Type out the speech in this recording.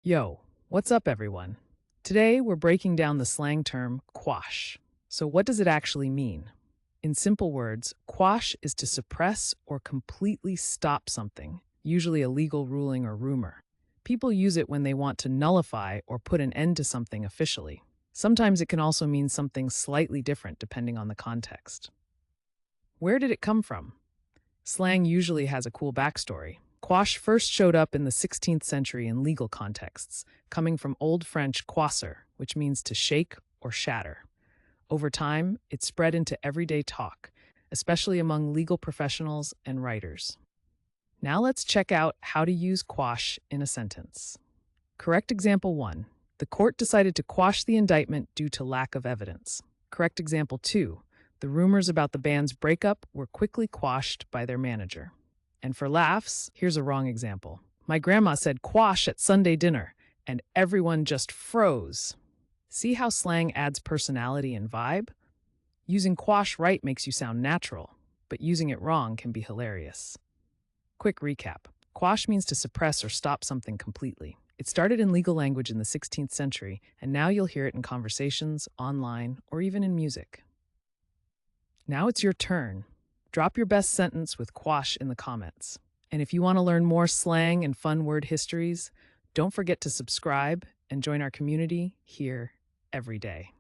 Yo, what's up, everyone? Today, we're breaking down the slang term quash. So, what does it actually mean? In simple words, quash is to suppress or completely stop something, usually a legal ruling or rumor. People use it when they want to nullify or put an end to something officially. Sometimes it can also mean something slightly different depending on the context. Where did it come from? Slang usually has a cool backstory. Quash first showed up in the 16th century in legal contexts, coming from Old French quasser, which means to shake or shatter. Over time, it spread into everyday talk, especially among legal professionals and writers. Now let's check out how to use quash in a sentence. Correct example 1. The court decided to quash the indictment due to lack of evidence. Correct example 2. The rumors about the band's breakup were quickly quashed by their manager. And for laughs, here's a wrong example. My grandma said quash at Sunday dinner, and everyone just froze. See how slang adds personality and vibe? Using quash right makes you sound natural, but using it wrong can be hilarious. Quick recap. Quash means to suppress or stop something completely. It started in legal language in the 16th century, and now you'll hear it in conversations, online, or even in music. Now it's your turn. Drop your best sentence with quash in the comments. And if you want to learn more slang and fun word histories, don't forget to subscribe and join our community here every day.